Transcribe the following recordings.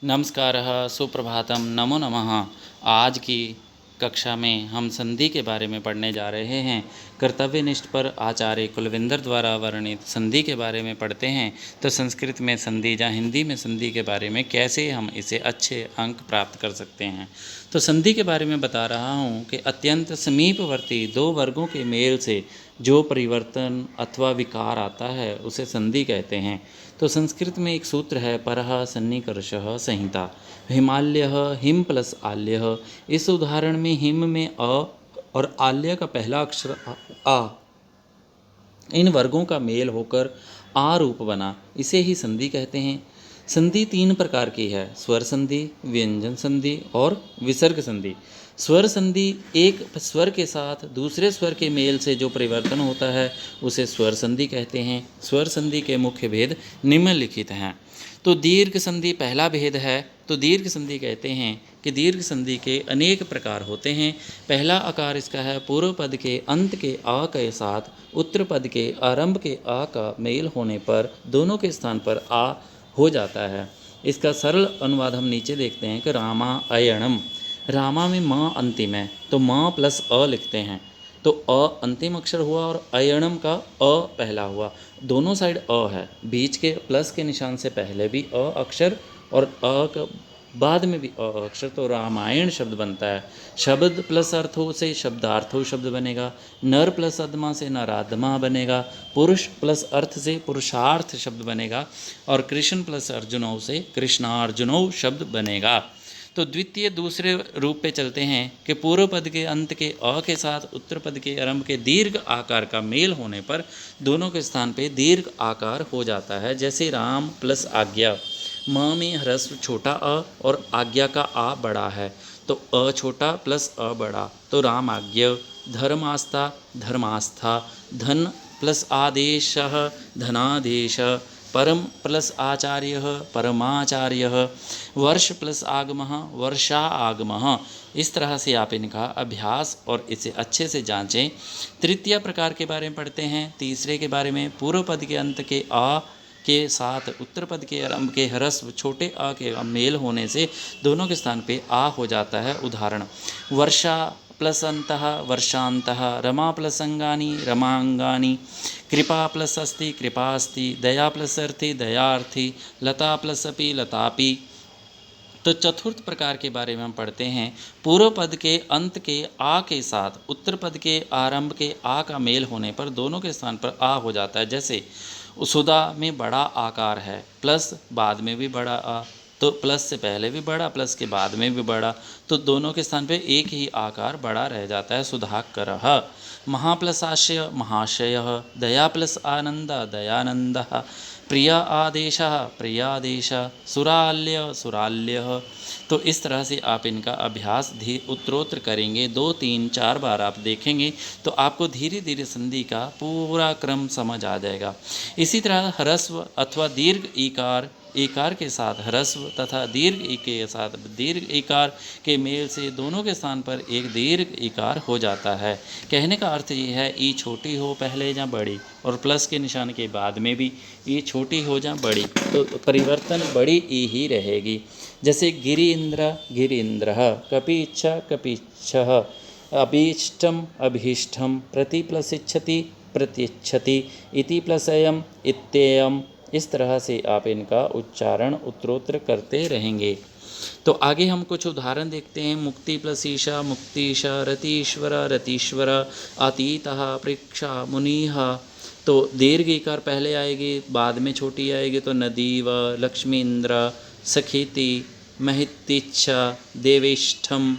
नमस्कारः, सुप्रभातम, नमो नमः। आज की कक्षा में हम संधि के बारे में पढ़ने जा रहे हैं। कर्तव्यनिष्ठ पर आचार्य कुलविंदर द्वारा वर्णित संधि के बारे में पढ़ते हैं। तो संस्कृत में संधि या हिंदी में संधि के बारे में कैसे हम इसे अच्छे अंक प्राप्त कर सकते हैं। तो संधि के बारे में बता रहा हूँ कि अत्यंत समीपवर्ती दो वर्गों के मेल से जो परिवर्तन अथवा विकार आता है उसे संधि कहते हैं। तो संस्कृत में एक सूत्र है, परः सन्निकर्षः संहिता, हिमालयः हिम प्लस आल्यः। इस उदाहरण में हिम में अ और आल्य का पहला अक्षर आ, इन वर्गों का मेल होकर आ रूप बना, इसे ही संधि कहते हैं। संधि तीन प्रकार की है, स्वर संधि, व्यंजन संधि और विसर्ग संधि। स्वर संधि एक स्वर के साथ दूसरे स्वर के मेल से जो परिवर्तन होता है उसे स्वर संधि कहते हैं। स्वर संधि के मुख्य भेद निम्नलिखित हैं। तो दीर्घ संधि पहला भेद है। तो दीर्घ संधि कहते हैं कि दीर्घ संधि के अनेक प्रकार होते हैं। पहला आकार इसका है, पूर्व पद के अंत के आ के साथ उत्तर पद के आरंभ के आ का मेल होने पर दोनों के स्थान पर आ हो जाता है। इसका सरल अनुवाद हम नीचे देखते हैं कि रामा अयणम। रामा में म अंतिम है तो म प्लस अ लिखते हैं, तो अ अंतिम अक्षर हुआ और अयणम का अ पहला हुआ। दोनों साइड अ है, बीच के प्लस के निशान से पहले भी अ अक्षर और अ का बाद में भी अ अक्षर, तो रामायण शब्द बनता है। शब्द प्लस अर्थों से शब्दार्थो शब्द बनेगा। नर प्लस अदमा से नरादमा बनेगा। पुरुष प्लस अर्थ से पुरुषार्थ शब्द बनेगा और कृष्ण प्लस अर्जुनों से कृष्णार्जुनों शब्द बनेगा। तो द्वितीय दूसरे रूप पे चलते हैं कि पूर्व पद के अंत के अ के साथ उत्तर पद के आरंभ के दीर्घ आकार का मेल होने पर दोनों के स्थान पे दीर्घ आकार हो जाता है। जैसे राम प्लस आज्ञा, म में ह्रस्व छोटा अ और आज्ञा का आ बड़ा है तो अ छोटा प्लस अ बड़ा, तो राम आज्ञा। धर्मास्था धर्मास्था, धन प्लस आदेशः धनादेश, परम प्लस आचार्यः परमाचार्यः, वर्ष प्लस आगमः वर्षा आगमः। इस तरह से आप इनका अभ्यास और इसे अच्छे से जांचें। तृतीय प्रकार के बारे में पढ़ते हैं। तीसरे के बारे में, पूर्व पद के अंत के आ के साथ उत्तर पद के आरंभ के ह्रस्व छोटे आ के मेल होने से दोनों के स्थान पे आ हो जाता है। उदाहरण, वर्षा प्लस अंतः वर्षांतः, रमा प्लस अंगानी रमांगानी, कृपा प्लस अस्ति कृपास्ति, दया प्लस अर्थी दयार्थी, लता प्लस अपि लतापि। तो चतुर्थ प्रकार के बारे में हम पढ़ते हैं। पूर्व पद के अंत के आ के साथ उत्तर पद के आरंभ के आ का मेल होने पर दोनों के स्थान पर आ हो जाता है। जैसे सुधा में बड़ा आकार है, प्लस बाद में भी बड़ा आ, तो प्लस से पहले भी बड़ा प्लस के बाद में भी बड़ा, तो दोनों के स्थान पे एक ही आकार बड़ा रह जाता है। सुधाकरः। महा प्लस आशय महाशयः, दया प्लस आनंद दयानंदः, प्रिय आदेशः प्रियादेश, सुराल्य सुराल्यः। तो इस तरह से आप इनका अभ्यास उत्तरोत्तर करेंगे, 2 3 4 बार आप देखेंगे तो आपको धीरे धीरे संधि का पूरा क्रम समझ आ जाएगा। इसी तरह ह्रस्व अथवा दीर्घ ईकार, ईकार के साथ ह्रस्व तथा दीर्घ ई के साथ दीर्घ ईकार के मेल से दोनों के स्थान पर एक दीर्घ ईकार हो जाता है। कहने का अर्थ ये है, ई छोटी हो पहले या बड़ी, और प्लस के निशान के बाद में भी ई छोटी हो या बड़ी, तो परिवर्तन बड़ी ई ही रहेगी। जैसे गिरि इंद्र गिरीन्द्रः, कपि इच्छा कपीच्छः, अभीष्टम अभीष्टम, प्रति प्लस इच्छति प्रतीच्छति, इति प्लस अयम इत्ययम। इस तरह से आप इनका उच्चारण उत्तरोत्तर करते रहेंगे। तो आगे हम कुछ उदाहरण देखते हैं। मुक्ति प्लस ईशा मुक्तिशा, रतीश्वर रतीश्वर, अतीतः परीक्षा मुनिः। तो दीर्घ ईकार पहले आएगी, बाद में छोटी आएगी, तो नदीव लक्ष्मी इंद्र सखीति महितिच्छा देवेष्ठम।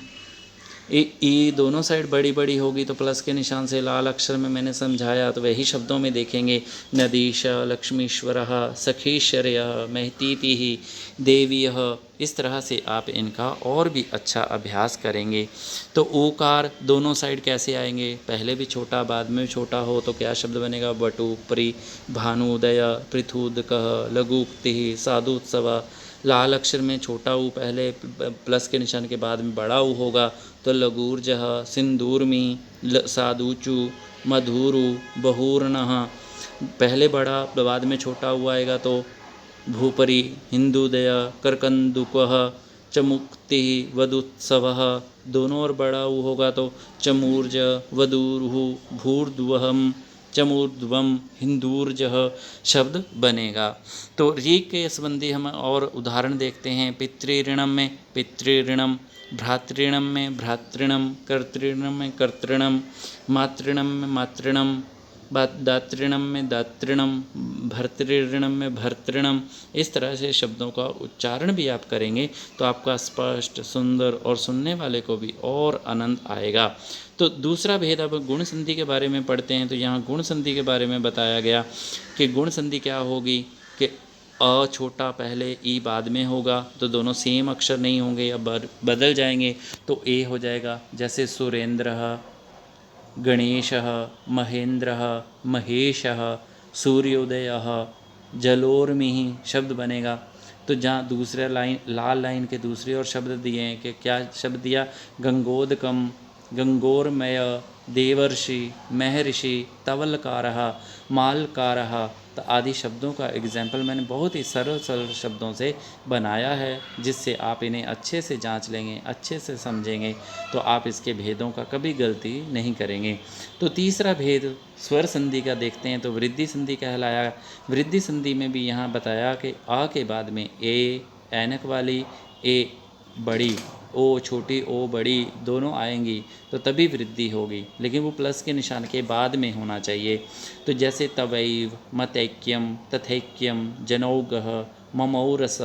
ई दोनों साइड बड़ी बड़ी होगी तो प्लस के निशान से लाल अक्षर में मैंने समझाया, तो वही शब्दों में देखेंगे। नदीश लक्ष्मीश्वरः सखीश्वर्यः महतीतिः देवीयः। इस तरह से आप इनका और भी अच्छा अभ्यास करेंगे। तो ऊकार दोनों साइड कैसे आएंगे, पहले भी छोटा बाद में भी छोटा हो तो क्या शब्द बनेगा, बटु परि भानुदय पृथुदकः लघुक्ति साधुत्सव। लाल अक्षर में छोटा ऊ पहले प्लस के निशान के बाद में बड़ा ऊ होगा, तो लगूर्जः सिंदूरमी साधुचु मधुरु बहुर्णः। पहले बड़ा बाद में छोटा ऊ आएगा तो भूपरि हिंदुदय करकंदुकः चमुक्ति वदुत्सवः, दोनों ओर बड़ा ऊ होगा तो चमूर्ज वदूरुहु भूर्द्वहम चमूर्ध्वम हिंदूर्जः शब्द बनेगा। तो ऋ के संबंधी हम और उदाहरण देखते हैं। पितृऋणम में पितृऋणम, भ्रातृणम में भ्रातृणम, कर्तृणम में कर्तृणम, मातृणम में मातृणम, दातृणम में दातृणम, भर्तृऋणम में भर्तृणम। इस तरह से शब्दों का उच्चारण भी आप करेंगे तो आपका स्पष्ट, सुंदर और सुनने वाले को भी और आनंद आएगा। तो दूसरा भेद, अब गुण संधि के बारे में पढ़ते हैं। तो यहाँ गुण संधि के बारे में बताया गया कि गुण संधि क्या होगी कि अ छोटा पहले ई बाद में होगा, तो दोनों सेम अक्षर नहीं होंगे या बदल जाएंगे, तो ए हो जाएगा। जैसे सुरेंद्रः, गणेशः, महेंद्रः, महेशः, सूर्योदयः, जलोर्मिः शब्द बनेगा। तो जहाँ दूसरे लाइन, लाल लाइन के दूसरी ओर शब्द दिए हैं कि क्या शब्द दिया, गंगोदकम, गंगोरमय, देवर्षि, महर्षि, तवलकारः, मालकारः, तो आदि शब्दों का एग्जाम्पल मैंने बहुत ही सरल सरल शब्दों से बनाया है, जिससे आप इन्हें अच्छे से जांच लेंगे, अच्छे से समझेंगे, तो आप इसके भेदों का कभी गलती नहीं करेंगे। तो तीसरा भेद स्वर संधि का देखते हैं। तो वृद्धि संधि कहलाया। वृद्धि संधि में भी यहाँ बताया कि आ के बाद में ए ऐनक वाली, ए बड़ी, ओ छोटी, ओ बड़ी दोनों आएंगी तो तभी वृद्धि होगी, लेकिन वो प्लस के निशान के बाद में होना चाहिए। तो जैसे तवैव, मतैक्यम, तथैक्यम, जनौगः, ममौरस,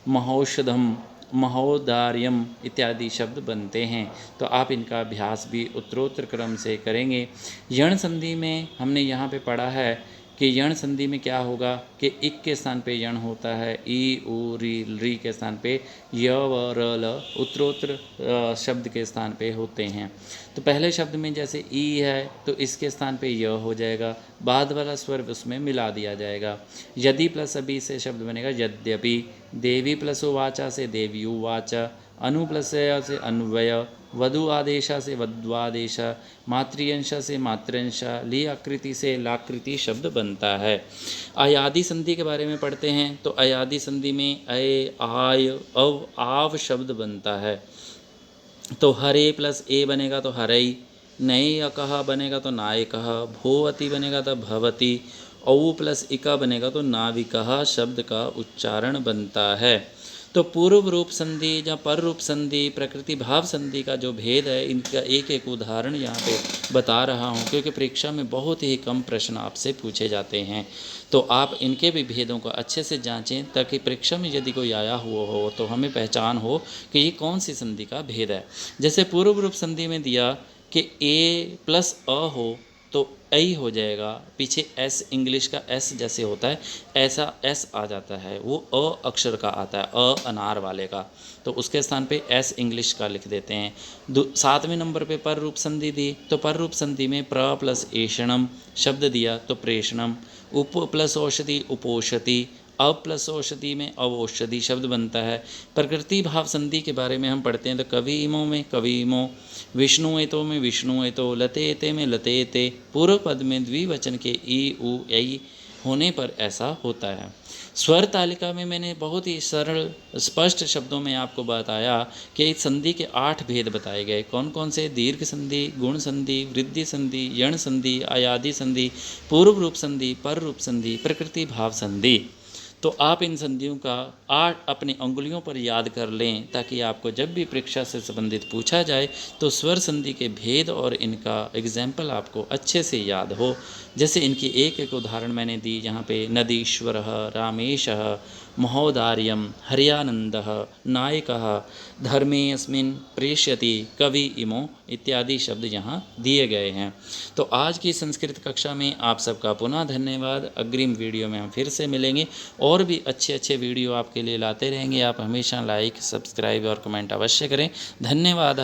महौषधम, महोदार्यम इत्यादि शब्द बनते हैं। तो आप इनका अभ्यास भी उत्तरोत्तर क्रम से करेंगे। यण संधि में हमने यहाँ पे पढ़ा है कि यण संधि में क्या होगा कि इक के स्थान पे यण होता है, ई उ री के स्थान पे य व र ल उत्तरोत्तर शब्द के स्थान पे होते हैं। तो पहले शब्द में जैसे ई है तो इसके स्थान पे य हो जाएगा, बाद वाला स्वर उसमें मिला दिया जाएगा। यदि प्लस अभी से शब्द बनेगा यद्यपि, देवी प्लस वाचा से देव्युवाचा, अनु प्लस से अन्वय, वधु आदेशा से वध्वादेशा, मातृअंशा से मातृअंशा, ली आकृति से लाकृति शब्द बनता है। अयादि संधि के बारे में पढ़ते हैं। तो अयादि संधि में अय, आय, अव, आव शब्द बनता है। तो हरे प्लस ए बनेगा तो हरई, नए अकह बनेगा तो नायकः, भोवती बनेगा तो भवती, औ प्लस इका बनेगा तो नाविकः शब्द का उच्चारण बनता है। तो पूर्व रूप संधि या पर रूप संधि, प्रकृति भाव संधि का जो भेद है, इनका एक एक उदाहरण यहाँ पे बता रहा हूँ, क्योंकि परीक्षा में बहुत ही कम प्रश्न आपसे पूछे जाते हैं। तो आप इनके भी भेदों को अच्छे से जांचें, ताकि परीक्षा में यदि कोई आया हुआ हो तो हमें पहचान हो कि ये कौन सी संधि का भेद है। जैसे पूर्व रूप संधि में दिया कि ए प्लस अ हो तो ऐ हो जाएगा, पीछे एस, इंग्लिश का एस जैसे होता है ऐसा एस आ जाता है, वो अ अक्षर का आता है, अ अनार वाले का, तो उसके स्थान पे एस इंग्लिश का लिख देते हैं। 7वें नंबर पे पर रूप संधि दी, तो पर रूप संधि में प्र प्लस एषणम शब्द दिया तो प्रेषणम, उप प्लस औषधि उपोषति, अ प्लस औषधि में अवौषधि शब्द बनता है। प्रकृति भाव संधि के बारे में हम पढ़ते हैं। तो कवि इमो में कवि इमो, विष्णु एतो में विष्णु एतो, लते एते में लते एते, पूर्व पद में द्विवचन के ई उ ऐ होने पर ऐसा होता है। स्वर तालिका में मैंने बहुत ही सरल स्पष्ट शब्दों में आपको बताया कि इस संधि के 8 भेद बताए गए। कौन कौन से? दीर्घ संधि, गुण संधि, वृद्धि संधि, यण संधि, अयादि संधि, पूर्व रूप संधि, पर रूप संधि, प्रकृति भाव संधि। तो आप इन संधियों का 8 अपनी अंगुलियों पर याद कर लें, ताकि आपको जब भी परीक्षा से संबंधित पूछा जाए तो स्वर संधि के भेद और इनका एग्जाम्पल आपको अच्छे से याद हो। जैसे इनकी एक एक उदाहरण मैंने दी यहाँ पे, नदीश्वरः, रामेशः, महोदार्यम, हरियानंदः, नायकः, धर्मे अस्मिन् प्रेष्यति, कवि इमो इत्यादि शब्द यहाँ दिए गए हैं। तो आज की संस्कृत कक्षा में आप सबका पुनः धन्यवाद। अग्रिम वीडियो में हम फिर से मिलेंगे और भी अच्छे अच्छे वीडियो आपके लिए लाते रहेंगे। आप हमेशा लाइक, सब्सक्राइब और कमेंट अवश्य करें। धन्यवाद।